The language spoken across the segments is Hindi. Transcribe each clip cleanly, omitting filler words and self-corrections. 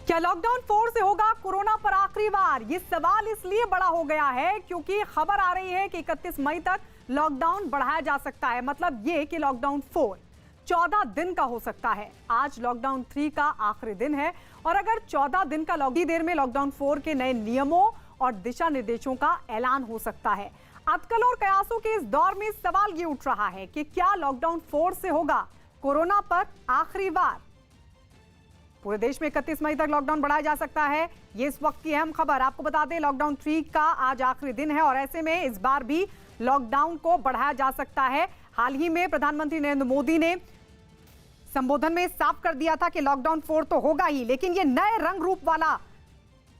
क्या लॉकडाउन 4 से होगा कोरोना पर आखिरी वार? ये सवाल इसलिए बड़ा हो गया है क्योंकि खबर आ रही है कि 31 मई तक लॉकडाउन बढ़ाया जा सकता है। मतलब ये कि लॉकडाउन 4 14 दिन का हो सकता है। आज लॉकडाउन 3 का आखिरी दिन है और अगर 14 दिन का देर में लॉकडाउन 4 के नए नियमों और दिशा निर्देशों का ऐलान हो सकता है। अटकल और कयासों के इस दौर में सवाल ये उठ रहा है कि क्या लॉकडाउन 4 से होगा कोरोना पर आखिरी वार? पूरे देश में 31 मई तक लॉकडाउन बढ़ाया जा सकता है। ये इस वक्त की अहम खबर। आपको बता दें, लॉकडाउन 3 का आज आखिरी दिन है और ऐसे में इस बार भी लॉकडाउन को बढ़ाया जा सकता है। हाल ही में प्रधानमंत्री नरेंद्र मोदी ने संबोधन में साफ कर दिया था कि लॉकडाउन 4 तो होगा ही, लेकिन ये नए रंग रूप वाला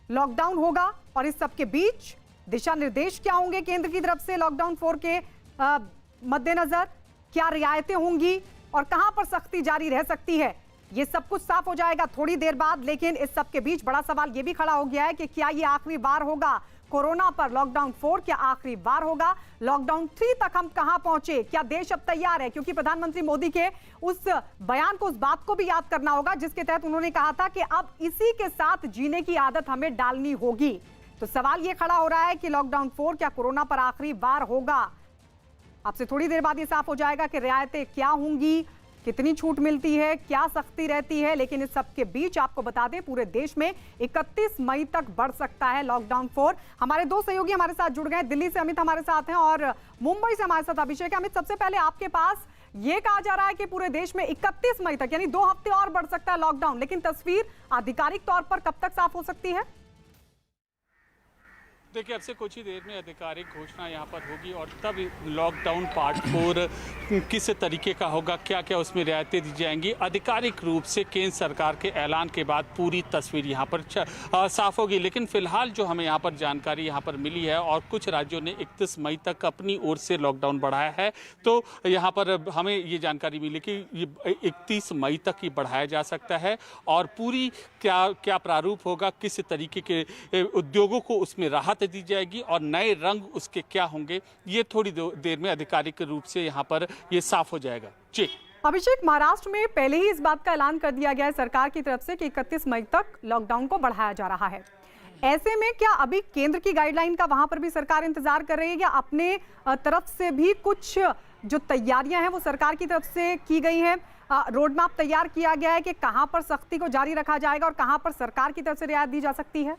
लॉकडाउन होगा। और इस सबके बीच दिशा निर्देश क्या होंगे केंद्र की तरफ से लॉकडाउन 4 के मद्देनजर? क्या रियायतें होंगी और कहां पर सख्ती जारी रह सकती है? ये सब कुछ साफ हो जाएगा थोड़ी देर बाद। लेकिन इस सब के बीच बड़ा सवाल ये भी खड़ा हो गया है कि क्या ये आखिरी बार होगा कोरोना पर? लॉकडाउन 4 क्या आखिरी बार होगा? लॉकडाउन 3 तक हम कहां पहुंचे? क्या देश अब तैयार है? क्योंकि प्रधानमंत्री मोदी के उस बयान को, उस बात को भी याद करना होगा जिसके तहत उन्होंने कहा था कि अब इसी के साथ जीने की आदत हमें डालनी होगी। तो सवाल ये खड़ा हो रहा है कि लॉकडाउन 4 क्या कोरोना पर आखिरी बार होगा? आपसे थोड़ी देर बाद ये साफ हो जाएगा कि रियायतें क्या होंगी, कितनी छूट मिलती है, क्या सख्ती रहती है। लेकिन इस सब के बीच आपको बता दें, पूरे देश में 31 मई तक बढ़ सकता है लॉकडाउन 4। हमारे दो सहयोगी हमारे साथ जुड़ गए। दिल्ली से अमित हमारे साथ हैं और मुंबई से हमारे साथ अभिषेक है। अमित, सबसे पहले आपके पास ये कहा जा रहा है कि पूरे देश में 31 मई तक यानी 2 हफ्ते और बढ़ सकता है लॉकडाउन, लेकिन तस्वीर आधिकारिक तौर पर कब तक साफ हो सकती है? देखिए, अब से कुछ ही देर में आधिकारिक घोषणा यहाँ पर होगी और तब लॉकडाउन पार्ट 4 किस तरीके का होगा, क्या क्या उसमें रियायतें दी जाएंगी, आधिकारिक रूप से केंद्र सरकार के ऐलान के बाद पूरी तस्वीर यहाँ पर साफ होगी। लेकिन फिलहाल जो हमें यहाँ पर जानकारी यहाँ पर मिली है और कुछ राज्यों ने 31 मई तक अपनी ओर से लॉकडाउन बढ़ाया है, तो यहाँ पर हमें ये जानकारी मिली कि ये 31 मई तक ही बढ़ाया जा सकता है। और पूरी क्या प्रारूप होगा, किस तरीके के उद्योगों को उसमें राहत दी जाएगी और नए रंग उसके क्या होंगे, ये थोड़ी देर में आधिकारिक रूप से यहाँ पर ये साफ हो जाएगा। जी अभिषेक, महाराष्ट्र में पहले ही इस बात का ऐलान कर दिया गया है सरकार की तरफ से कि 31 मई तक लॉकडाउन को बढ़ाया जा रहा है। ऐसे में क्या अभी केंद्र की गाइडलाइन का वहां पर भी सरकार इंतजार कर रही है या अपने तरफ से भी कुछ जो तैयारियां हैं वो सरकार की तरफ से की गई हैं? रोड मैप तैयार किया गया है कि कहां पर सख्ती को जारी रखा जाएगा और कहां पर सरकार की तरफ से रियायत दी जा सकती है?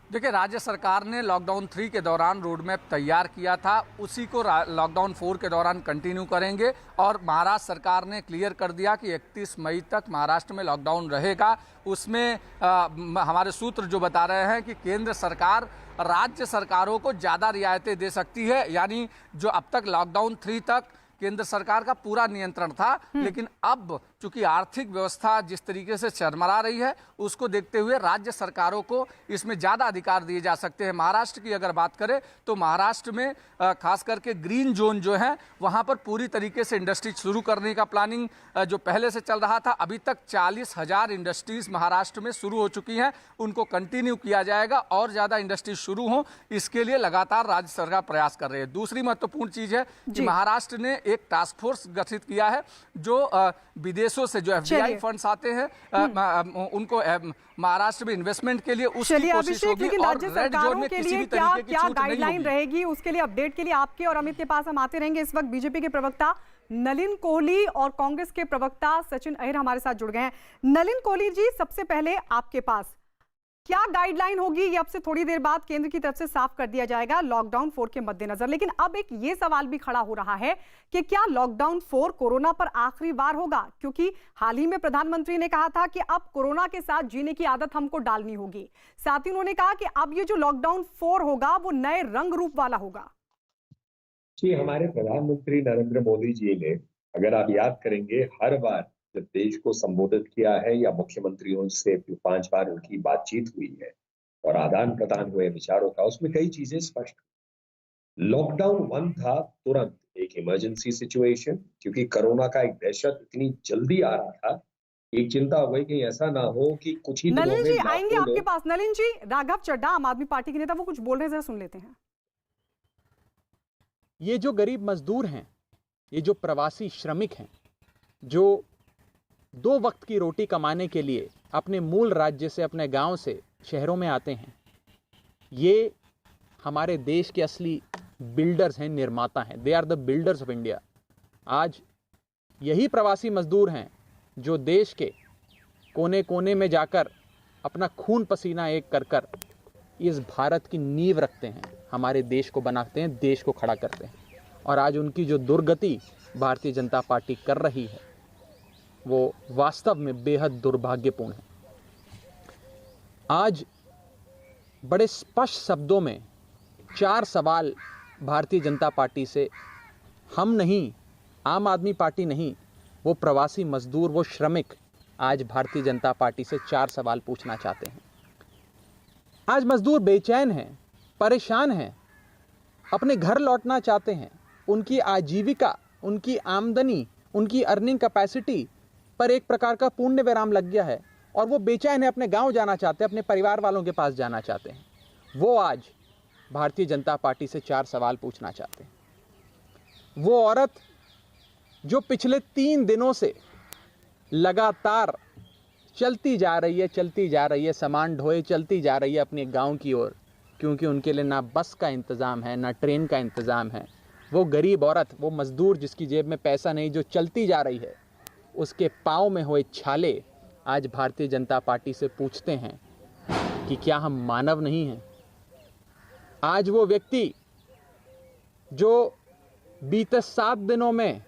देखिए, राज्य सरकार ने लॉकडाउन 3 के दौरान रोड मैप तैयार किया था, उसी को लॉकडाउन 4 के दौरान कंटिन्यू करेंगे। और महाराष्ट्र सरकार ने क्लियर कर दिया कि 31 मई तक महाराष्ट्र में लॉकडाउन रहेगा। उसमें हमारे सूत्र जो बता रहे हैं कि केंद्र सरकार राज्य सरकारों को ज़्यादा रियायतें दे सकती है। यानी जो अब तक लॉकडाउन 3 तक केंद्र सरकार का पूरा नियंत्रण था, लेकिन अब चूंकि आर्थिक व्यवस्था जिस तरीके से चरमरा रही है, उसको देखते हुए राज्य सरकारों को इसमें ज़्यादा अधिकार दिए जा सकते हैं। महाराष्ट्र की अगर बात करें तो महाराष्ट्र में खास करके ग्रीन जोन जो है वहाँ पर पूरी तरीके से इंडस्ट्री शुरू करने का प्लानिंग जो पहले से चल रहा था। अभी तक 40,000 इंडस्ट्रीज महाराष्ट्र में शुरू हो चुकी हैं, उनको कंटिन्यू किया जाएगा और ज़्यादा इंडस्ट्रीज शुरू हों, इसके लिए लगातार राज्य सरकार प्रयास कर रही है। दूसरी महत्वपूर्ण चीज़ है कि महाराष्ट्र ने एक टास्क फोर्स गठित किया है जो विदेशों से जो FDI फंड्स आते हैं उनको महाराष्ट्र में इन्वेस्टमेंट के लिए उसकी कोशिश होगी। और रेड जोन में किसी भी तरीके की छूट गाइडलाइन रहेगी, उसके लिए अपडेट के लिए आपके और अमित के पास हम आते रहेंगे। इस वक्त बीजेपी के प्रवक्ता नलिन कोहली और कांग्रेस के प्रवक्ता सचिन अहिर हमारे साथ जुड़ गए हैं। नलिन कोहली जी, सबसे पहले आपके पास क्या गाइडलाइन होगी? ये अब से थोड़ी देर बाद केंद्र की तरफ से साफ कर दिया जाएगा लॉकडाउन 4 के मद्देनजर। लेकिन अब एक ये सवाल भी खड़ा हो रहा है कि क्या लॉकडाउन 4 कोरोना पर आखिरी बार होगा? क्योंकि हाल ही में प्रधानमंत्री ने कहा था कि अब कोरोना के साथ जीने की आदत हमको डालनी होगी। साथ ही उन्होंने कहा कि अब ये जो लॉकडाउन 4 होगा वो नए रंग रूप वाला होगा। जी, हमारे प्रधानमंत्री नरेंद्र मोदी जी ने, अगर आप याद करेंगे, हर बार जब देश को संबोधित किया है या मुख्यमंत्रियों से 5 बार उनकी बातचीत हुई है और आदान प्रदान हुए विचारों का, उसमें कई चीजें स्पष्ट। लॉकडाउन 1 था तुरंत एक इमरजेंसी सिचुएशन, क्योंकि कोरोना का एक दहशत इतनी जल्दी आ रहा था। एक चिंता हो गई कि ऐसा ना हो कि कुछ ही दिनों में नलिन जी आएंगे आपके पास। नलिन जी, राघव चड्ढा आम आदमी पार्टी के नेता वो कुछ बोल रहे हैं, जरा सुन लेते हैं। ये जो गरीब मजदूर हैं, ये जो प्रवासी श्रमिक हैं, जो 2 वक्त की रोटी कमाने के लिए अपने मूल राज्य से, अपने गांव से शहरों में आते हैं, ये हमारे देश के असली बिल्डर्स हैं, निर्माता हैं। They are the builders of India. आज यही प्रवासी मजदूर हैं जो देश के कोने कोने में जाकर अपना खून पसीना एक कर कर इस भारत की नींव रखते हैं, हमारे देश को बनाते हैं, देश को खड़ा करते हैं। और आज उनकी जो दुर्गति भारतीय जनता पार्टी कर रही है वो वास्तव में बेहद दुर्भाग्यपूर्ण है। आज बड़े स्पष्ट शब्दों में 4 सवाल भारतीय जनता पार्टी से, हम नहीं, आम आदमी पार्टी नहीं, वो प्रवासी मजदूर, वो श्रमिक आज भारतीय जनता पार्टी से 4 सवाल पूछना चाहते हैं। आज मजदूर बेचैन हैं, परेशान हैं, अपने घर लौटना चाहते हैं। उनकी आजीविका, उनकी आमदनी, उनकी अर्निंग कैपेसिटी पर एक प्रकार का पूर्ण विराम लग गया है और वो बेचैन है, अपने गांव जाना चाहते हैं, अपने परिवार वालों के पास जाना चाहते हैं। वो आज भारतीय जनता पार्टी से 4 सवाल पूछना चाहते हैं। वो औरत जो पिछले 3 दिनों से लगातार चलती जा रही है, सामान ढोए चलती जा रही है अपने गांव की ओर, क्योंकि उनके लिए ना बस का इंतज़ाम है, ना ट्रेन का इंतज़ाम है। वो गरीब औरत, वो मजदूर जिसकी जेब में पैसा नहीं, जो चलती जा रही है, उसके पाँव में हुए छाले आज भारतीय जनता पार्टी से पूछते हैं कि क्या हम मानव नहीं हैं। आज वो व्यक्ति जो बीते 7 दिनों में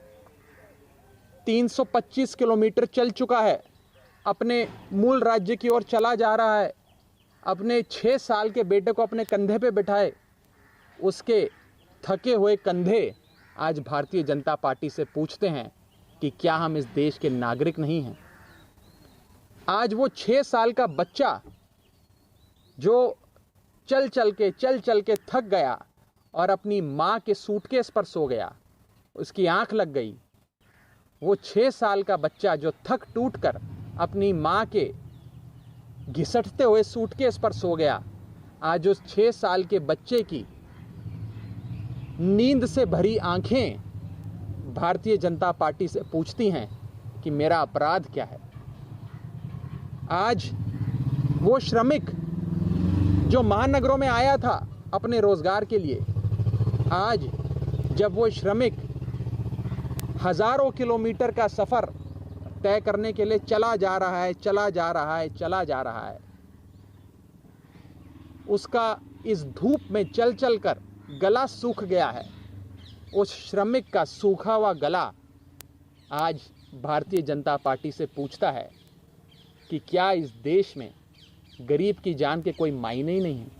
325 किलोमीटर चल चुका है, अपने मूल राज्य की ओर चला जा रहा है, अपने 6 साल के बेटे को अपने कंधे पे बिठाए, उसके थके हुए कंधे आज भारतीय जनता पार्टी से पूछते हैं कि क्या हम इस देश के नागरिक नहीं हैं। आज वो 6 साल का बच्चा जो चल चल के थक गया और अपनी माँ के सूटकेस पर सो गया, उसकी आंख लग गई, वो 6 साल का बच्चा जो थक टूट कर अपनी माँ के घिसटते हुए सूटकेस पर सो गया, आज उस 6 साल के बच्चे की नींद से भरी आंखें भारतीय जनता पार्टी से पूछती हैं कि मेरा अपराध क्या है। आज वो श्रमिक जो महानगरों में आया था अपने रोजगार के लिए, आज जब वो श्रमिक हजारों किलोमीटर का सफर तय करने के लिए चला जा रहा है, उसका इस धूप में चल चल कर गला सूख गया है। उस श्रमिक का सूखा हुआ गला आज भारतीय जनता पार्टी से पूछता है कि क्या इस देश में गरीब की जान के कोई मायने ही नहीं है।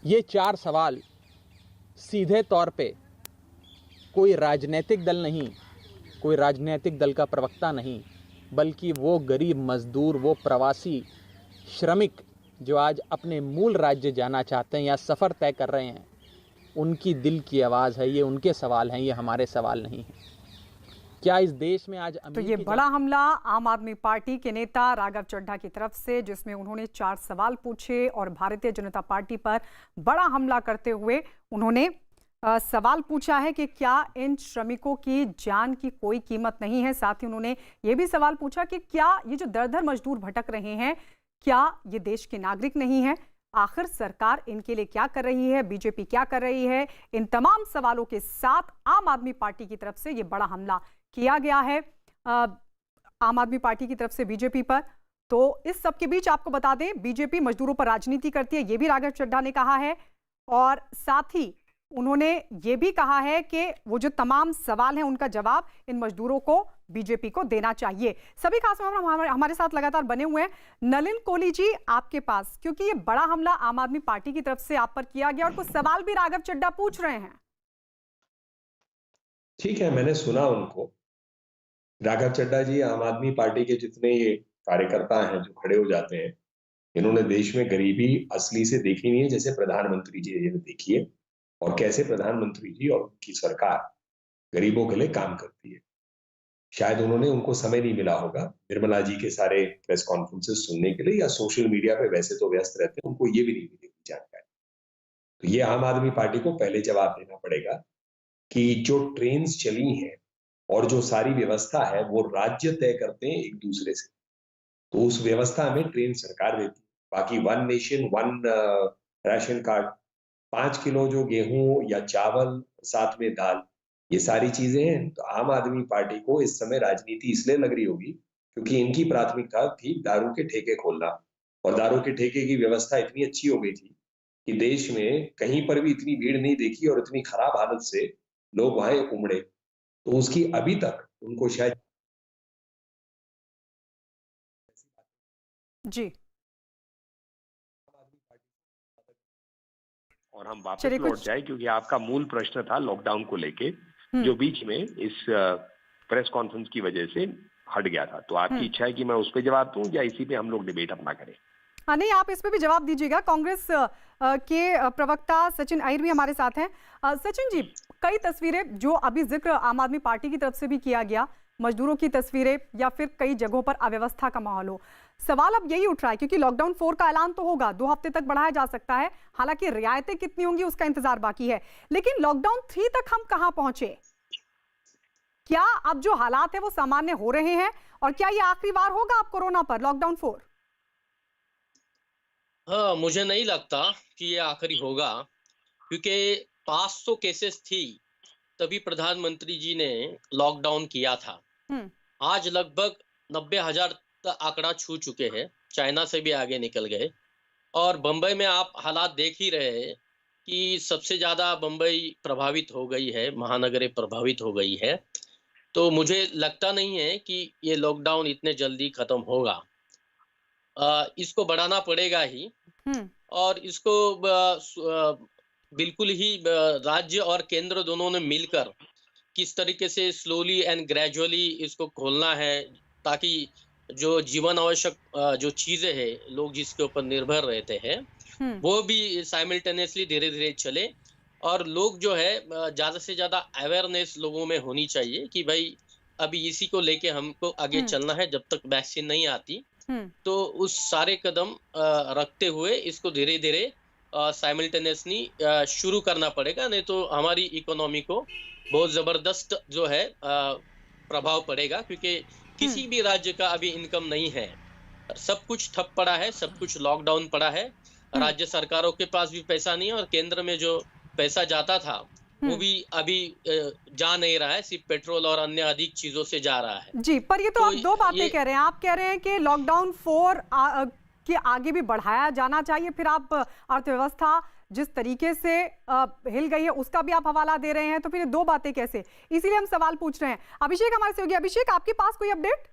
ये 4 सवाल सीधे तौर पे कोई राजनीतिक दल नहीं, कोई राजनीतिक दल का प्रवक्ता नहीं, बल्कि वो गरीब मजदूर, वो प्रवासी श्रमिक जो आज अपने मूल राज्य जाना चाहते हैं या सफ़र तय कर रहे हैं, उनकी दिल की आवाज़ है। ये उनके सवाल हैं, ये हमारे सवाल नहीं हैं। क्या इस देश में आज तो ये बड़ा हमला आम आदमी पार्टी के नेता राघव चड्ढा की तरफ से, जिसमें उन्होंने 4 सवाल पूछे और भारतीय जनता पार्टी पर बड़ा हमला करते हुए उन्होंने सवाल पूछा है कि क्या इन श्रमिकों की जान की कोई कीमत नहीं है। साथ ही उन्होंने ये भी सवाल पूछा कि क्या ये जो दर-दर मजदूर भटक रहे हैं, क्या ये देश के नागरिक नहीं है। आखिर सरकार इनके लिए क्या कर रही है, बीजेपी क्या कर रही है। इन तमाम सवालों के साथ आम आदमी पार्टी की तरफ से ये बड़ा हमला किया गया है आम आदमी पार्टी की तरफ से बीजेपी पर। तो इस सब के बीच आपको बता दें, बीजेपी मजदूरों पर राजनीति करती है, ये भी राघव चड्ढा ने कहा है। और साथ ही उन्होंने ये भी कहा है कि वो जो तमाम सवाल हैं उनका जवाब इन मजदूरों को बीजेपी को देना चाहिए। सभी खास मेहमान हमारे साथ लगातार बने हुए हैं। नलिन कोहली जी, आपके पास, क्योंकि ये बड़ा हमला आम आदमी पार्टी की तरफ से आप पर किया गया और कुछ सवाल भी राघव चड्ढा पूछ रहे हैं। ठीक है, मैंने सुना उनको। राघव चड्ढा जी आम आदमी पार्टी के जितने ये कार्यकर्ता हैं जो खड़े हो जाते हैं, इन्होंने देश में गरीबी असली से देखी नहीं है जैसे प्रधानमंत्री जी ने देखी है, और कैसे प्रधानमंत्री जी और उनकी सरकार गरीबों के लिए काम करती है। शायद उनको समय नहीं मिला होगा निर्मला जी के सारे प्रेस कॉन्फ्रेंसेस सुनने के लिए, या सोशल मीडिया पे वैसे तो व्यस्त रहते हैं, उनको ये भी नहीं मिलेगी जानकारी। तो ये आम आदमी पार्टी को पहले जवाब देना पड़ेगा कि जो ट्रेन्स चली हैं और जो सारी व्यवस्था है वो राज्य तय करते हैं एक दूसरे से। तो उस व्यवस्था में ट्रेन सरकार देती है। बाकी one nation one ration card, 5 kilo जो गेहूं या चावल, साथ में दाल, ये सारी चीजें हैं। तो आम आदमी पार्टी को इस समय राजनीति इसलिए लग रही होगी क्योंकि इनकी प्राथमिकता थी दारू के ठेके खोलना, और दारू के ठेके की व्यवस्था इतनी अच्छी हो गई थी कि देश में कहीं पर भी इतनी भीड़ नहीं देखी और इतनी खराब हालत से लोग वहां उमड़े। तो उसकी अभी तक उनको शायद जी। और हम वापस चलिए लौट कुछ जाए, क्योंकि आपका मूल प्रश्न था लॉकडाउन को लेके, जो बीच में इस प्रेस कॉन्फ्रेंस की वजह से हट गया था। तो आपकी इच्छा है कि मैं उस पर जवाब दूं या इसी पे हम लोग डिबेट अपना करें? हाँ, नहीं, आप इस पे भी जवाब दीजिएगा। कांग्रेस के प्रवक्ता सचिन अहिर भी हमारे साथ हैं। सचिन जी, कई तस्वीरें जो अभी जिक्र आम आदमी पार्टी की तरफ से भी किया गया, मजदूरों की तस्वीरें या फिर कई जगहों पर अव्यवस्था का माहौल हो, सवाल अब यही उठ रहा है क्योंकि लॉकडाउन 4 का ऐलान तो होगा, 2 हफ्ते तक बढ़ाया जा सकता है, हालांकि रियायतें कितनी होंगी उसका इंतजार बाकी है। लेकिन लॉकडाउन 3 तक हम कहां पहुंचे? क्या अब जो हालात है वो सामान्य हो रहे हैं और क्या ये आखिरी बार होगा अब कोरोना पर लॉकडाउन 4? हाँ, मुझे नहीं लगता कि ये आखिरी होगा, क्योंकि 500 केसेस थी तभी प्रधानमंत्री जी ने लॉकडाउन किया था। आज लगभग 90,000 का आंकड़ा छू चुके हैं, चाइना से भी आगे निकल गए। और बंबई में आप हालात देख ही रहे हैं कि सबसे ज्यादा बंबई प्रभावित हो गई है, महानगरें प्रभावित हो गई है। तो मुझे लगता नहीं है कि ये लॉकडाउन इतने जल्दी खत्म होगा। इसको बढ़ाना पड़ेगा ही, और इसको बिल्कुल ही राज्य और केंद्र दोनों ने मिलकर किस तरीके से स्लोली एंड ग्रेजुअली इसको खोलना है, ताकि जो जीवन आवश्यक जो चीजें हैं, लोग जिसके ऊपर निर्भर रहते हैं, वो भी साइमल्टेनियसली धीरे धीरे चले। और लोग जो है ज्यादा से ज्यादा अवेयरनेस लोगों में होनी चाहिए कि भाई अभी इसी को लेके हमको आगे चलना है जब तक वैक्सीन नहीं आती। तो उस सारे कदम रखते हुए इसको धीरे धीरे साइमल्टेनियसली शुरू करना पड़ेगा, नहीं तो हमारी इकोनॉमी को बहुत जबरदस्त जो है प्रभाव पड़ेगा, क्योंकि किसी भी राज्य का अभी इनकम नहीं है, सब कुछ ठप पड़ा है, सब कुछ लॉकडाउन पड़ा है। राज्य सरकारों के पास भी पैसा नहीं है और केंद्र में जो पैसा जाता था वो भी अभी जा नहीं रहा है, सिर्फ पेट्रोल और अन्य अधिक चीजों से जा रहा है। जी, पर ये तो आप दो बातें कह रहे हैं। आप कह रहे हैं कि लॉकडाउन 4 के आगे भी बढ़ाया जाना चाहिए, फिर आप अर्थव्यवस्था जिस तरीके से हिल गई है उसका भी आप हवाला दे रहे हैं, तो फिर ये दो बातें कैसे? इसीलिए हम सवाल पूछ रहे हैं। अभिषेक हमारे से होगी। अभिषेक, आपके पास कोई अपडेट?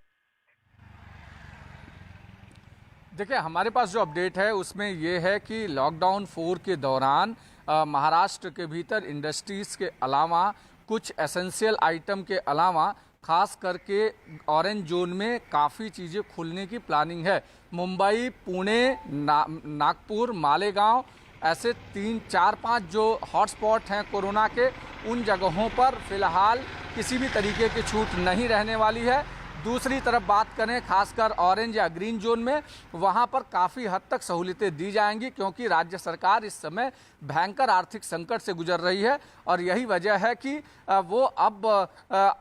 देखिए, हमारे पास जो अपडेट है उसमें ये है कि लॉकडाउन 4 के दौरान महाराष्ट्र के भीतर इंडस्ट्रीज़ के अलावा, कुछ एसेंशियल आइटम के अलावा, खास करके ऑरेंज जोन में काफ़ी चीज़ें खुलने की प्लानिंग है। मुंबई, पुणे, नागपुर, मालेगांव, ऐसे 3, 4, 5 जो हॉटस्पॉट हैं कोरोना के, उन जगहों पर फ़िलहाल किसी भी तरीके की छूट नहीं रहने वाली है। दूसरी तरफ बात करें खासकर ऑरेंज या ग्रीन जोन में, वहां पर काफ़ी हद तक सहूलियतें दी जाएंगी, क्योंकि राज्य सरकार इस समय भयंकर आर्थिक संकट से गुजर रही है और यही वजह है कि वो अब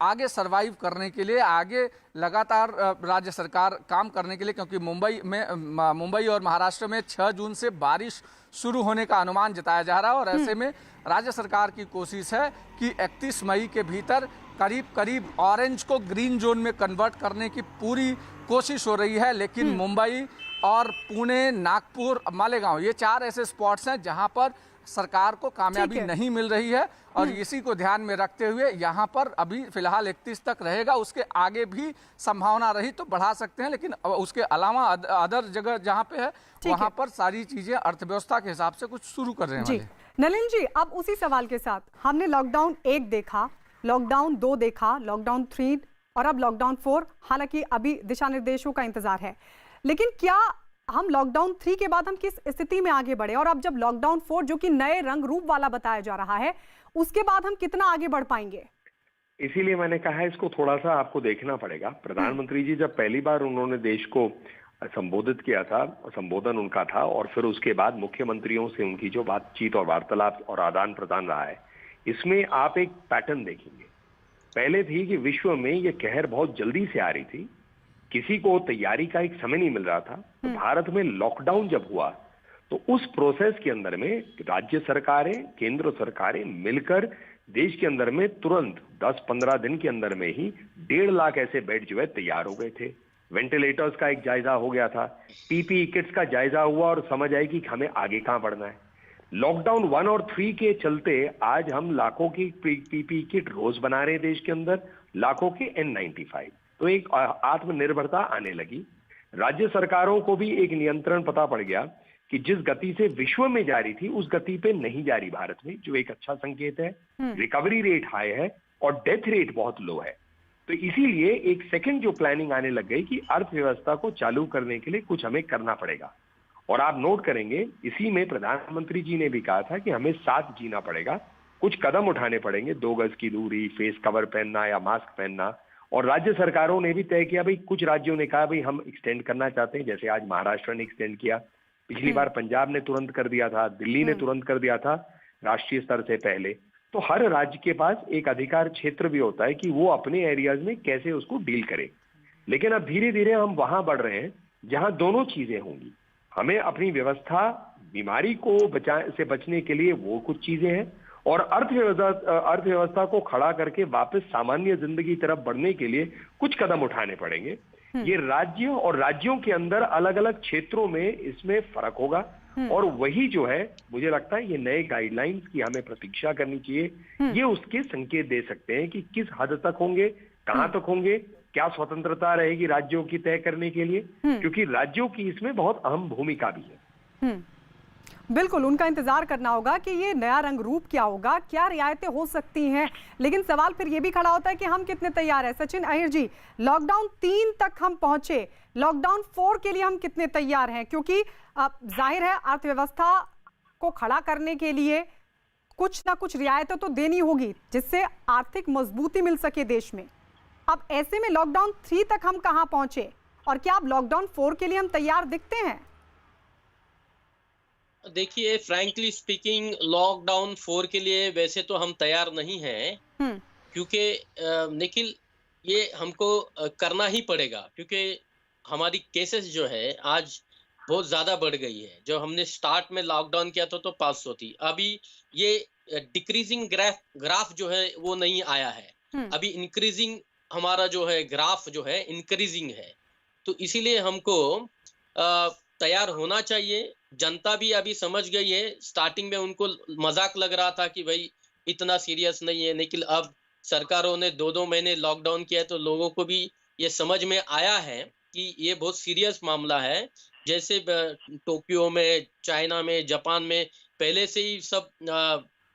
आगे सरवाइव करने के लिए, आगे लगातार राज्य सरकार काम करने के लिए, क्योंकि मुंबई और महाराष्ट्र में 6 जून से बारिश शुरू होने का अनुमान जताया जा रहा है और ऐसे में राज्य सरकार की कोशिश है कि 31 मई के भीतर करीब ऑरेंज को ग्रीन जोन में कन्वर्ट करने की पूरी कोशिश हो रही है। लेकिन मुंबई और पुणे, नागपुर, मालेगांव, ये 4 ऐसे स्पॉट्स हैं जहां पर सरकार को कामयाबी नहीं मिल रही है और इसी को ध्यान में रखते हुए यहां पर अभी फिलहाल 31 तक रहेगा। उसके आगे भी संभावना रही तो बढ़ा सकते हैं, लेकिन उसके अलावा अदर जगह जहां पे है वहां पर सारी चीजें अर्थव्यवस्था के हिसाब से कुछ शुरू कर रहे हैं। नलिन जी, अब उसी सवाल के साथ, हमने लॉकडाउन 1 देखा, लॉकडाउन 2 देखा, लॉकडाउन 3 और अब लॉकडाउन 4, हालांकि अभी दिशा निर्देशों का इंतजार है, लेकिन क्या हम लॉकडाउन 3 के बाद हम किस स्थिति में आगे बढ़े, और अब जब लॉकडाउन 4 जो कि नए रंग रूप वाला बताया जा रहा है, उसके बाद हम कितना आगे बढ़ पाएंगे? इसीलिए मैंने कहा है इसको थोड़ा सा आपको देखना पड़ेगा। प्रधानमंत्री जी जब पहली बार उन्होंने देश को संबोधित किया था, संबोधन उनका था, और फिर उसके बाद मुख्यमंत्रियों से उनकी जो बातचीत और वार्तालाप और आदान प्रदान रहा है, इसमें आप एक पैटर्न देखेंगे पहले थी कि विश्व में ये कहर बहुत जल्दी से आ रही थी, किसी को तैयारी का एक समय नहीं मिल रहा था। तो भारत में लॉकडाउन जब हुआ तो उस प्रोसेस के अंदर में राज्य सरकारें, केंद्र सरकारें मिलकर देश के अंदर में तुरंत 10-15 दिन के अंदर में ही 1.5 लाख ऐसे बेड जो है तैयार हो गए थे। वेंटिलेटर्स का एक जायजा हो गया था, पीपीई किट्स का जायजा हुआ और समझ आई कि हमें आगे कहां बढ़ना है। लॉकडाउन 1 और 3 के चलते आज हम लाखों की पीपीई किट रोज बना रहे हैं देश के अंदर, लाखों के N95। तो एक आत्मनिर्भरता आने लगी। राज्य सरकारों को भी एक नियंत्रण पता पड़ गया कि जिस गति से विश्व में जारी थी उस गति पे नहीं जारी भारत में, जो एक अच्छा संकेत है। रिकवरी रेट हाई है और डेथ रेट बहुत लो है। तो इसीलिए एक सेकंड जो प्लानिंग आने लग गई कि अर्थव्यवस्था को चालू करने के लिए कुछ हमें करना पड़ेगा। और आप नोट करेंगे इसी में प्रधानमंत्री जी ने भी कहा था कि हमें साथ जीना पड़ेगा, कुछ कदम उठाने पड़ेंगे, 2 गज की दूरी, फेस कवर पहनना या मास्क पहनना। और राज्य सरकारों ने भी तय किया, भाई कुछ राज्यों ने कहा भाई हम एक्सटेंड करना चाहते हैं, जैसे आज महाराष्ट्र ने एक्सटेंड किया, पिछली बार पंजाब ने तुरंत कर दिया था, दिल्ली ने तुरंत कर दिया था राष्ट्रीय स्तर से पहले। तो हर राज्य के पास एक अधिकार क्षेत्र भी होता है कि वो अपने एरियाज में कैसे उसको डील करे। लेकिन अब धीरे धीरे हम वहां बढ़ रहे हैं जहां दोनों चीजें होंगी। हमें अपनी व्यवस्था, बीमारी को से बचने के लिए वो कुछ चीजें हैं, और अर्थव्यवस्था को खड़ा करके वापस सामान्य जिंदगी की तरफ बढ़ने के लिए कुछ कदम उठाने पड़ेंगे। ये राज्य और राज्यों के अंदर अलग अलग क्षेत्रों में इसमें फर्क होगा, और वही जो है मुझे लगता है ये नए गाइडलाइंस की हमें प्रतीक्षा करनी चाहिए। ये उसके संकेत दे सकते हैं कि किस हद तक होंगे, कहां तक होंगे, क्या स्वतंत्रता रहेगी राज्यों की तय करने के लिए, क्योंकि राज्यों की इसमें बहुत अहम भूमिका भी है। बिल्कुल, उनका इंतजार करना होगा कि ये नया रंग रूप क्या होगा, क्या रियायतें हो सकती हैं। लेकिन सवाल फिर ये भी खड़ा होता है कि हम कितने तैयार हैं। सचिन अहिर जी, लॉकडाउन 3 तक हम पहुंचे, लॉकडाउन 4 के लिए हम कितने तैयार हैं? क्योंकि जाहिर है अर्थव्यवस्था को खड़ा करने के लिए कुछ ना कुछ रियायतें तो देनी होगी जिससे आर्थिक मजबूती मिल सके देश में। अब ऐसे में लॉकडाउन 3 तक हम कहां पहुंचे, और क्या अब लॉकडाउन 4 के लिए हम तैयार दिखते हैं? देखिए, फ्रैंकली स्पीकिंग लॉकडाउन 4 के लिए वैसे तो हम तैयार नहीं हैं, क्योंकि निखिल ये हमको करना ही पड़ेगा, क्योंकि हमारी केसेस जो है आज बहुत ज्यादा बढ़ गई है। जो हमने स्टार्ट में लॉकडाउन किया था तो 500 थी, अभी ये डिक्रीजिंग ग्राफ जो है वो नहीं आया है, अभी इंक्रीजिंग हमारा जो है ग्राफ जो है इंक्रीजिंग है। तो इसीलिए हमको तैयार होना चाहिए। जनता भी अभी समझ गई है, स्टार्टिंग में उनको मजाक लग रहा था कि भाई इतना सीरियस नहीं है, लेकिन अब सरकारों ने 2-2 महीने लॉकडाउन किया है तो लोगों को भी ये समझ में आया है कि ये बहुत सीरियस मामला है। जैसे टोक्यो में, चाइना में, जापान में पहले से ही सब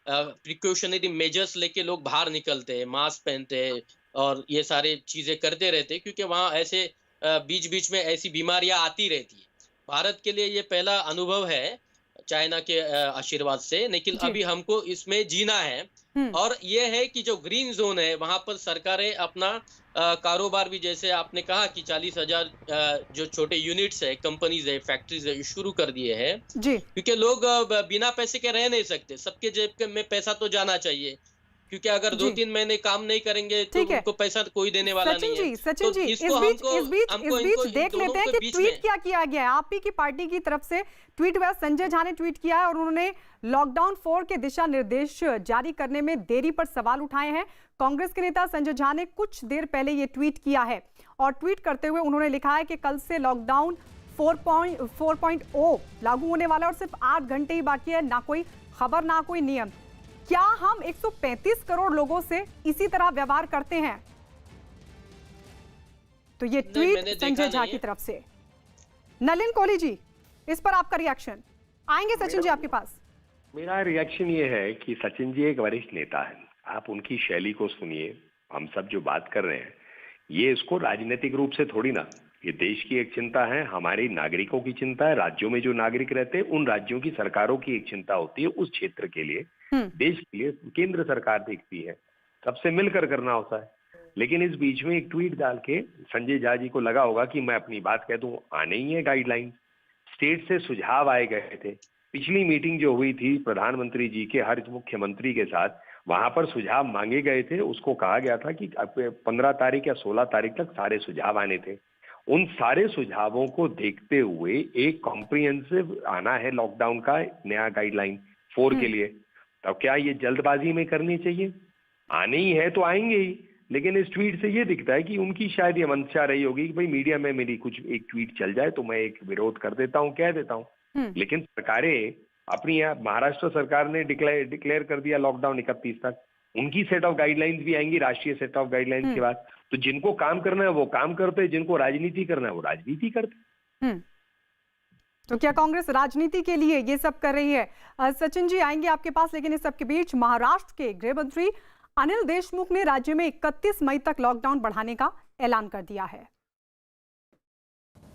प्रिकॉशनरी मेजर्स लेके लोग बाहर निकलते हैं, मास्क पहनते हैं और ये सारे चीजें करते रहते हैं, क्योंकि वहाँ ऐसे बीच बीच में ऐसी बीमारियां आती रहती है। भारत के लिए ये पहला अनुभव है चाइना के आशीर्वाद से, लेकिन अभी हमको इसमें जीना है। और ये है कि जो ग्रीन जोन है वहां पर सरकारें अपना कारोबार भी, जैसे आपने कहा कि 40,000 जो छोटे यूनिट्स है, कंपनीज है, फैक्ट्रीज है, शुरू कर दिए हैं, क्योंकि लोग बिना पैसे के रह नहीं सकते, सबके जेब में पैसा तो जाना चाहिए, क्योंकि अगर 2-3 महीने काम नहीं करेंगे तो उनको पैसा कोई देने वाला नहीं है। सचिन जी, इस बीच देख लेते हैं कि ट्वीट क्या किया गया है। आप ही की पार्टी की तरफ से ट्वीट हुआ, संजय झा ने ट्वीट किया है और उन्होंने लॉकडाउन 4 के दिशा निर्देश जारी करने में देरी पर सवाल उठाए हैं। कांग्रेस के नेता संजय झा ने कुछ देर पहले ये ट्वीट किया है और ट्वीट करते हुए उन्होंने लिखा है कि कल से लॉकडाउन 4.0 लागू होने वाला है और सिर्फ 8 घंटे ही बाकी है, ना कोई खबर ना कोई नियम। क्या हम 135 करोड़ लोगों से इसी तरह व्यवहार करते हैं? तो ये ट्वीट संजय झा की तरफ से। नलिन कोहली जी, इस पर आपका रिएक्शन आएंगे सचिन जी आपके पास। मेरा रिएक्शन ये है कि सचिन जी एक वरिष्ठ नेता है, आप उनकी शैली को सुनिए। हम सब जो बात कर रहे हैं ये इसको राजनीतिक रूप से थोड़ी ना, ये देश की एक चिंता है, हमारे नागरिकों की चिंता है, राज्यों में जो नागरिक रहते हैं उन राज्यों की सरकारों की एक चिंता होती है, उस क्षेत्र के लिए, देश के लिए केंद्र सरकार देखती है, सबसे मिलकर करना होता है। लेकिन इस बीच में एक ट्वीट डाल के संजय झा जी को लगा होगा कि मैं अपनी बात कह दूं, आने ही है गाइडलाइन। स्टेट से सुझाव आए गए थे, पिछली मीटिंग जो हुई थी प्रधानमंत्री जी के हर मुख्यमंत्री के साथ, वहां पर सुझाव मांगे गए थे, उसको कहा गया था कि 15 तारीख या 16 तारीख तक सारे सुझाव आने थे। उन सारे सुझावों को देखते हुए एक कॉम्प्रिहेंसिव आना है लॉकडाउन का नया गाइडलाइन 4 के लिए। तब क्या ये जल्दबाजी में करनी चाहिए? आने ही है तो आएंगे ही, लेकिन इस ट्वीट से ये दिखता है कि उनकी शायद ये मंशा रही होगी कि भाई मीडिया में मेरी कुछ एक ट्वीट चल जाए तो मैं एक विरोध कर देता हूँ, कह देता हूँ। लेकिन सरकारें अपनी, यहाँ महाराष्ट्र सरकार ने डिक्लेयर कर दिया लॉकडाउन 31 तक, उनकी सेट ऑफ गाइडलाइंस भी आएंगी राष्ट्रीय सेट ऑफ गाइडलाइंस के बाद। तो जिनको काम करना है वो काम करते, जिनको राजनीति करना है वो राजनीति करते। तो क्या कांग्रेस राजनीति के लिए ये सब कर रही है? सचिन जी आएंगे आपके पास, लेकिन इस सब के बीच महाराष्ट्र के गृह मंत्री अनिल देशमुख ने राज्य में 31 मई तक लॉकडाउन बढ़ाने का ऐलान कर दिया है।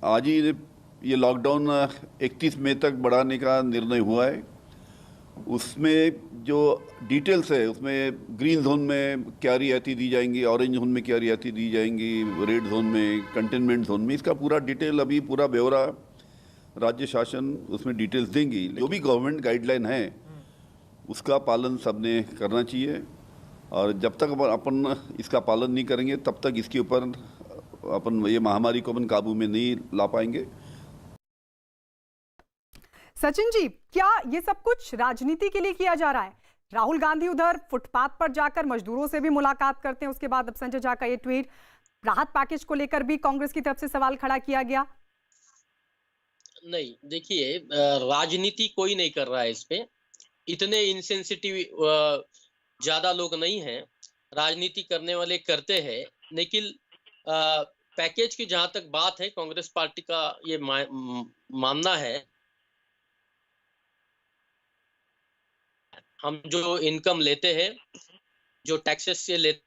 आज ही ये लॉकडाउन 31 मई तक बढ़ाने का निर्णय हुआ है। उसमें जो डिटेल्स है, उसमें ग्रीन जोन में क्या रियायती दी जाएंगी, ऑरेंज जोन में क्या रियायती दी जाएंगी, रेड जोन में, कंटेनमेंट जोन में, इसका पूरा डिटेल, अभी पूरा ब्यौरा राज्य शासन उसमें डिटेल्स देंगी। जो भी गवर्नमेंट गाइडलाइन है उसका पालन सबने करना चाहिए, और जब तक अपन इसका पालन नहीं करेंगे तब तक इसके ऊपर अपन ये महामारी को अपन काबू में नहीं ला पाएंगे। सचिन जी, क्या ये सब कुछ राजनीति के लिए किया जा रहा है? राहुल गांधी उधर फुटपाथ पर जाकर मजदूरों से भी मुलाकात करते हैं, उसके बाद अब संजय झा का ये ट्वीट, राहत पैकेज को लेकर भी कांग्रेस की तरफ से सवाल खड़ा किया गया। नहीं, देखिए, राजनीति कोई नहीं कर रहा है इस पे, इतने इनसेंसिटिव ज्यादा लोग नहीं हैं। राजनीति करने वाले करते हैं, लेकिन पैकेज की जहां तक बात है, कांग्रेस पार्टी का ये मानना है, हम जो इनकम लेते हैं, जो टैक्सेस से लेते,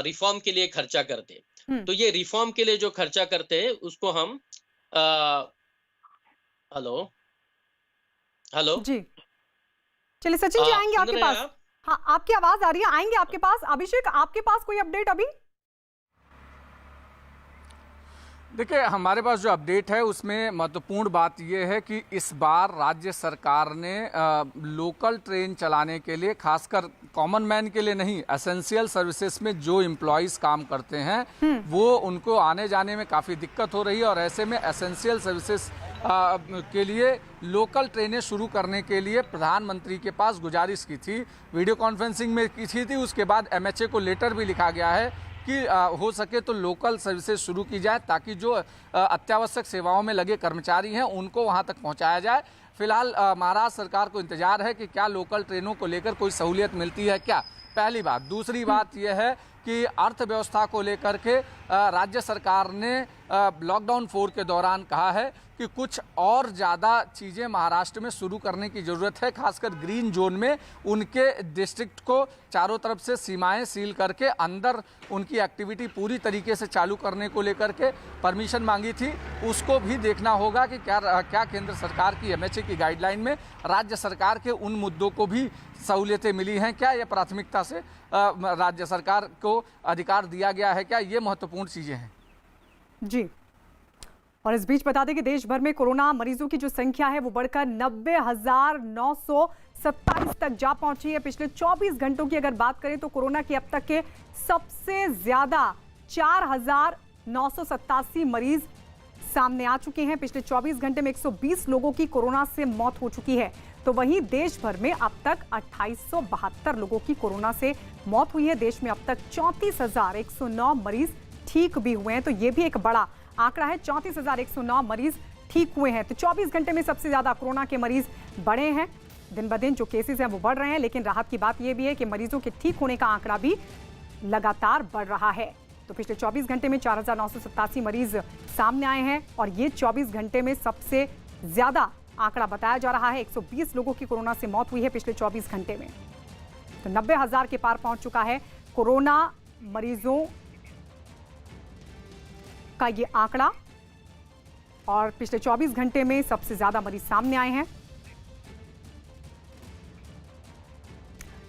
रिफॉर्म के लिए खर्चा करते, तो ये रिफॉर्म के लिए जो खर्चा करते हैं उसको हम हेलो जी, चलिए सचिन जी आएंगे आपके पास। हाँ, आपकी आवाज आ रही है, आएंगे आपके पास। अभिषेक, आपके पास कोई अपडेट अभी? देखिए, हमारे पास जो अपडेट है उसमें महत्वपूर्ण बात यह है कि इस बार राज्य सरकार ने लोकल ट्रेन चलाने के लिए, खासकर कॉमन मैन के लिए नहीं, एसेंशियल सर्विसेज में जो एम्प्लॉइज काम करते हैं वो, उनको आने जाने में काफ़ी दिक्कत हो रही है, और ऐसे में एसेंशियल सर्विसेज के लिए लोकल ट्रेनें शुरू करने के लिए प्रधानमंत्री के पास गुजारिश की थी, वीडियो कॉन्फ्रेंसिंग में की थी। उसके बाद MHA को लेटर भी लिखा गया है कि हो सके तो लोकल सर्विसेज शुरू की जाए, ताकि जो अत्यावश्यक सेवाओं में लगे कर्मचारी हैं उनको वहां तक पहुंचाया जाए। फिलहाल महाराष्ट्र सरकार को इंतजार है कि क्या लोकल ट्रेनों को लेकर कोई सहूलियत मिलती है क्या, पहली बात। दूसरी बात यह है कि अर्थव्यवस्था को लेकर के राज्य सरकार ने लॉकडाउन 4 के दौरान कहा है कि कुछ और ज़्यादा चीज़ें महाराष्ट्र में शुरू करने की ज़रूरत है, खासकर ग्रीन जोन में उनके डिस्ट्रिक्ट को चारों तरफ से सीमाएं सील करके अंदर उनकी एक्टिविटी पूरी तरीके से चालू करने को लेकर के परमिशन मांगी थी। उसको भी देखना होगा कि क्या केंद्र सरकार की MHA की गाइडलाइन में राज्य सरकार के उन मुद्दों को भी सहूलियतें मिली हैं क्या, या प्राथमिकता से राज्य सरकार को अधिकार दिया गया है क्या, ये महत्वपूर्ण चीज़ें हैं जी। और इस बीच बता दें कि देश भर में कोरोना मरीजों की जो संख्या है वो बढ़कर 90,927 तक जा पहुंची है। पिछले 24 घंटों की अगर बात करें तो कोरोना के अब तक के सबसे ज्यादा 4,987 मरीज सामने आ चुके हैं। पिछले 24 घंटे में 120 लोगों की कोरोना से मौत हो चुकी है। तो वहीं देश भर में अब तक 2872 लोगों की कोरोना से मौत हुई है। देश में अब तक 34,109 मरीज ठीक भी हुए हैं। तो ये भी एक बड़ा आंकड़ा है, 34,109 मरीज ठीक हुए हैं। तो 24 घंटे में सबसे ज्यादा कोरोना के मरीज बढ़े हैं। दिन ब दिन जो केसेस हैं वो बढ़ रहे हैं, लेकिन राहत की बात यह भी है कि मरीजों के ठीक होने का आंकड़ा भी लगातार बढ़ रहा है। तो पिछले 24 घंटे में 4,987 मरीज सामने आए हैं, और ये 24 घंटे में सबसे ज्यादा आंकड़ा बताया जा रहा है। 120 लोगों की कोरोना से मौत हुई है पिछले 24 घंटे में। तो 90,000 के पार पहुंच चुका है कोरोना मरीजों का ये आंकड़ा, और पिछले 24 घंटे में सबसे ज्यादा मरीज सामने आए हैं।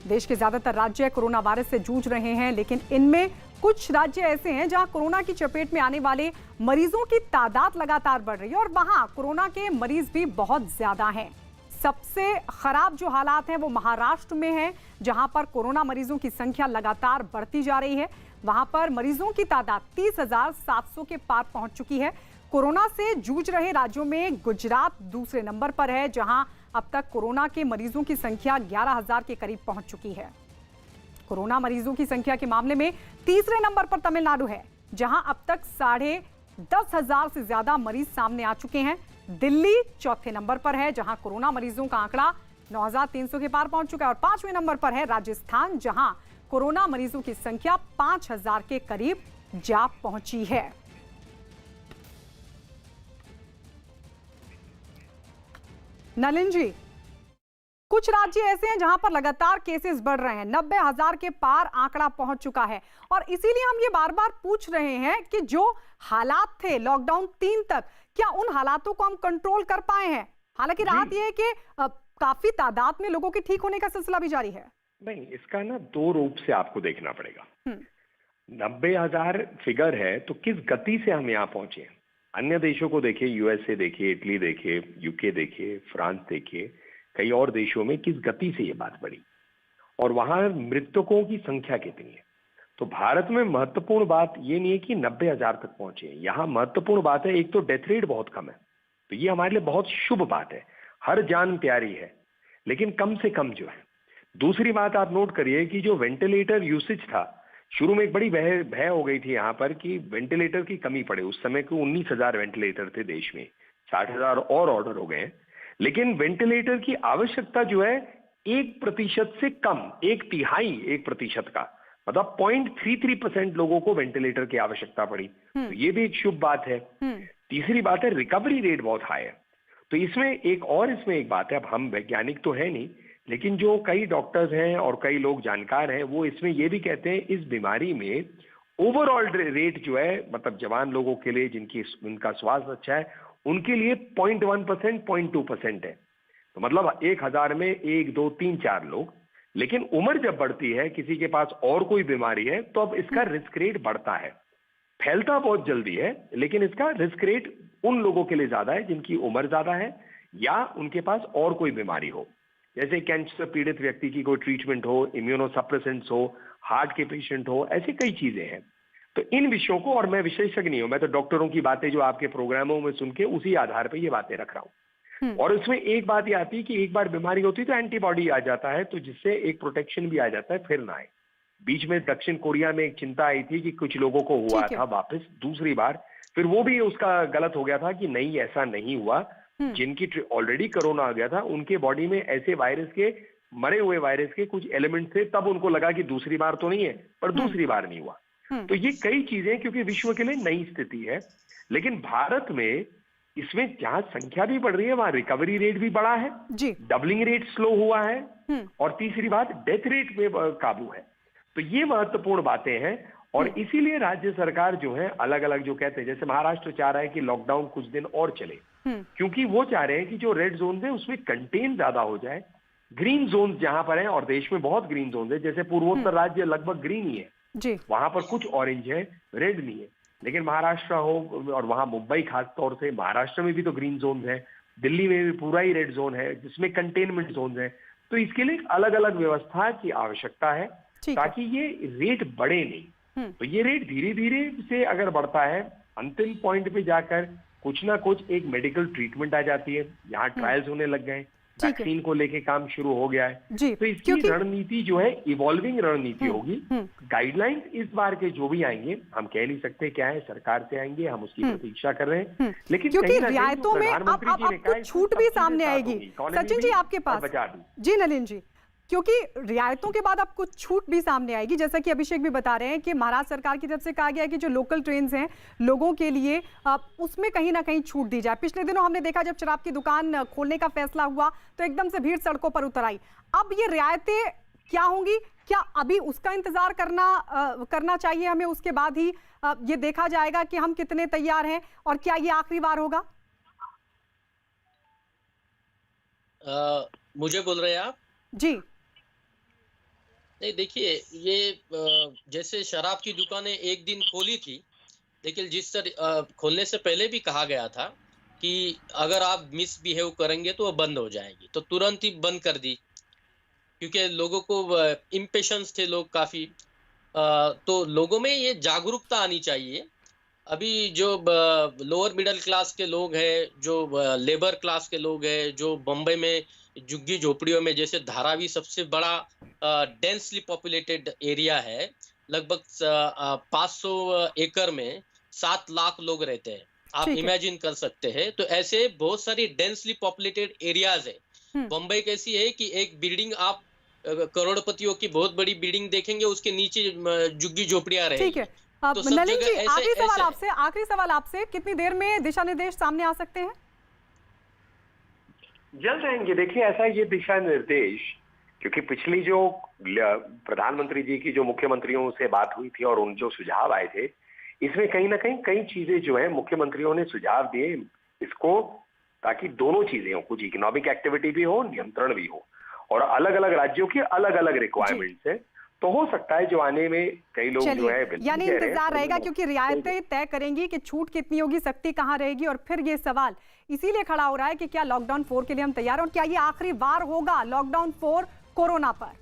देश के ज्यादातर राज्य कोरोना वायरस से जूझ रहे हैं, लेकिन इनमें कुछ राज्य ऐसे हैं जहां कोरोना की चपेट में आने वाले मरीजों की तादाद लगातार बढ़ रही है, और वहां कोरोना के मरीज भी बहुत ज्यादा हैं। सबसे खराब जो हालात हैं वो महाराष्ट्र में हैं, जहां पर कोरोना मरीजों की संख्या लगातार बढ़ती जा रही है। वहां पर मरीजों की तादाद 30,700 के पार पहुंच चुकी है। कोरोना से जूझ रहे राज्यों में गुजरात दूसरे नंबर पर है, जहां अब तक कोरोना के मरीजों की संख्या 11,000 के करीब पहुंच चुकी है। कोरोना मरीजों की संख्या के मामले में तीसरे नंबर पर तमिलनाडु है, जहां अब तक 10,500 से ज्यादा मरीज सामने आ चुके हैं। दिल्ली चौथे नंबर पर है, जहां कोरोना मरीजों का आंकड़ा 9,300 के पार पहुंच चुका है। और पांचवें नंबर पर है राजस्थान, जहां कोरोना मरीजों की संख्या 5,000 के करीब जा पहुंची है। नलिन जी, कुछ राज्य ऐसे हैं जहां पर लगातार केसेस बढ़ रहे हैं, 90,000 के पार आंकड़ा पहुंच चुका है। और इसीलिए हम ये बार बार पूछ रहे हैं कि जो हालात थे लॉकडाउन 3 तक, क्या उन हालातों को हम कंट्रोल कर पाए हैं? हालांकि राहत यह है कि काफी तादाद में लोगों के ठीक होने का सिलसिला भी जारी है। नहीं, इसका ना दो रूप से आपको देखना पड़ेगा। 90,000 फिगर है तो किस गति से हम यहाँ पहुंचे हैं। अन्य देशों को देखिए, यूएसए देखिए, इटली देखिए, यूके देखिए, फ्रांस देखिए, कई और देशों में किस गति से ये बात बढ़ी और वहां मृतकों की संख्या कितनी है। तो भारत में महत्वपूर्ण बात ये नहीं है कि 90,000 तक पहुंचे। यहाँ महत्वपूर्ण बात है, एक तो डेथ रेट बहुत कम है, तो ये हमारे लिए बहुत शुभ बात है। हर जान प्यारी है, लेकिन कम से कम जो है। दूसरी बात आप नोट करिए कि जो वेंटिलेटर यूसेज था, शुरू में एक बड़ी भय हो गई थी यहाँ पर कि वेंटिलेटर की कमी पड़े। उस समय को 19,000 वेंटिलेटर थे देश में, 60,000 और ऑर्डर हो गए। लेकिन वेंटिलेटर की आवश्यकता जो है 1% से कम, 1/3% का, मतलब 0.33% लोगों को वेंटिलेटर की आवश्यकता पड़ी। तो ये भी एक शुभ बात है। तीसरी बात है, रिकवरी रेट बहुत हाई है। तो इसमें एक बात है, अब हम वैज्ञानिक तो है नहीं, लेकिन जो कई डॉक्टर्स हैं और कई लोग जानकार हैं, वो इसमें ये भी कहते हैं इस बीमारी में ओवरऑल रेट जो है, मतलब जवान लोगों के लिए उनका स्वास्थ्य अच्छा है, उनके लिए 0.1%, 0.2% है। तो मतलब 1,000 में 1, 2, 3, 4 लोग। लेकिन उम्र जब बढ़ती है, किसी के पास और कोई बीमारी है, तो अब इसका रिस्क रेट बढ़ता है। फैलता बहुत जल्दी है, लेकिन इसका रिस्क रेट उन लोगों के लिए ज्यादा है जिनकी उम्र ज्यादा है या उनके पास और कोई बीमारी हो, जैसे कैंसर पीड़ित व्यक्ति की कोई ट्रीटमेंट हो, इम्यूनोसप्रेसेंट्स हो, हार्ट के पेशेंट हो, ऐसी कई चीजें हैं। तो इन विषयों को, और मैं विशेषज्ञ नहीं हूं, मैं तो डॉक्टरों की बातें जो आपके प्रोग्रामों में सुन के उसी आधार पर ये बातें रख रहा हूं। और इसमें एक बात ये आती है कि एक बार बीमारी होती है तो एंटीबॉडी आ जाता है, तो जिससे एक प्रोटेक्शन भी आ जाता है, फिर ना आए। बीच में दक्षिण कोरिया में एक चिंता आई थी कि कुछ लोगों को हुआ था वापस दूसरी बार, फिर वो भी उसका गलत हो गया था कि नहीं, ऐसा नहीं हुआ। जिनकी ऑलरेडी कोरोना आ गया था, उनके बॉडी में ऐसे वायरस के, मरे हुए वायरस के कुछ एलिमेंट थे, तब उनको लगा कि दूसरी बार तो नहीं है, पर दूसरी बार नहीं हुआ। तो ये कई चीजें, क्योंकि विश्व के लिए नई स्थिति है। लेकिन भारत में इसमें जहां संख्या भी बढ़ रही है, वहां रिकवरी रेट भी बढ़ा है, डबलिंग रेट स्लो हुआ है, और तीसरी बात, डेथ रेट में काबू है। तो ये महत्वपूर्ण बातें हैं। और इसीलिए राज्य सरकार जो है अलग अलग जो कहते हैं, जैसे महाराष्ट्र चाह रहा है कि लॉकडाउन कुछ दिन और चले, क्योंकि वो चाह रहे हैं कि जो रेड जोन है उसमें कंटेन ज्यादा हो जाए। ग्रीन जोन जहां पर है, और देश में बहुत ग्रीन जोन है, जैसे पूर्वोत्तर राज्य लगभग ग्रीन ही है, वहां पर कुछ ऑरेंज है, रेड नहीं है। लेकिन महाराष्ट्र हो, और वहां मुंबई खास तौर से, महाराष्ट्र में भी तो ग्रीन जोन है, दिल्ली में भी पूरा ही रेड जोन है, जिसमें कंटेनमेंट जोन है। तो इसके लिए अलग अलग व्यवस्था की आवश्यकता है, ताकि ये रेट बढ़े नहीं। तो ये रेट धीरे धीरे से अगर बढ़ता है, अंतिम पॉइंट पे जाकर कुछ ना कुछ एक मेडिकल ट्रीटमेंट आ जाती है। यहाँ ट्रायल्स होने लग गए, वैक्सीन को लेके काम शुरू हो गया है। तो इसकी रणनीति जो है इवॉल्विंग रणनीति होगी। गाइडलाइंस इस बार के जो भी आएंगे, हम कह नहीं सकते क्या है, सरकार से आएंगे, हम उसकी प्रतीक्षा कर रहे हैं। लेकिन क्योंकि रियायतों में अब कुछ छूट भी सामने आएगी। सचिन जी आपके पास, जी नलिन जी, क्योंकि रियायतों के बाद अब कुछ छूट भी सामने आएगी, जैसा कि अभिषेक भी बता रहे हैं कि महाराष्ट्र सरकार की तरफ से कहा गया है कि जो लोकल ट्रेन्स हैं लोगों के लिए उसमें कहीं ना कहीं छूट दी जाए। पिछले दिनों हमने देखा जब शराब की दुकान खोलने का फैसला हुआ तो एकदम से भीड़ सड़कों पर उतर आई। अब ये रियायतें क्या होंगी, क्या अभी उसका इंतजार करना चाहिए हमें, उसके बाद ही ये देखा जाएगा कि हम कितने तैयार हैं और क्या ये आखिरी बार होगा? मुझे बोल रहे हैं आप? जी नहीं, देखिए, ये जैसे शराब की दुकानें एक दिन खोली थी, लेकिन जिस तरह खोलने से पहले भी कहा गया था कि अगर आप मिसबिहेव करेंगे तो वो बंद हो जाएगी, तो तुरंत ही बंद कर दी, क्योंकि लोगों को इम्पेशंस थे लोग काफी। तो लोगों में ये जागरूकता आनी चाहिए। अभी जो लोअर मिडिल क्लास के लोग हैं, जो लेबर क्लास के लोग हैं, जो बम्बई में झुग्गी झोपड़ियों में, जैसे धारावी सबसे बड़ा डेंसली पॉपुलेटेड एरिया है, लगभग 500 एकड़ में 7 लाख लोग रहते हैं, आप इमेजिन कर सकते हैं। तो ऐसे बहुत सारी डेंसली पॉपुलेटेड एरियाज है। बम्बई कैसी है कि एक बिल्डिंग आप करोड़पतियों की बहुत बड़ी बिल्डिंग देखेंगे, उसके नीचे झुग्गी झोपड़ियां रहेगी। ठीक है, नलिन जी, आखिरी सवाल आपसे, कितनी देर में दिशा निर्देश सामने आ सकते हैं? जल्द आएंगे। देखिए, ऐसा ये दिशा निर्देश, क्योंकि पिछली जो प्रधानमंत्री जी की जो मुख्यमंत्रियों से बात हुई थी और उन जो सुझाव आए थे, इसमें कहीं ना कहीं कई चीजें जो है मुख्यमंत्रियों ने सुझाव दिए इसको, ताकि दोनों चीजें हो, कुछ इकोनॉमिक एक्टिविटी भी हो, नियंत्रण भी हो, और अलग अलग राज्यों की अलग अलग रिक्वायरमेंट्स है। तो हो सकता है जो आने में कई लोग जो है, यानी इंतजार रहेगा, क्योंकि रियायतें तय करेंगी कि छूट कितनी होगी, सख्ती कहां रहेगी। और फिर ये सवाल इसीलिए खड़ा हो रहा है कि क्या लॉकडाउन 4 के लिए हम तैयार हैं, और क्या ये आखिरी बार होगा लॉकडाउन 4 कोरोना पर?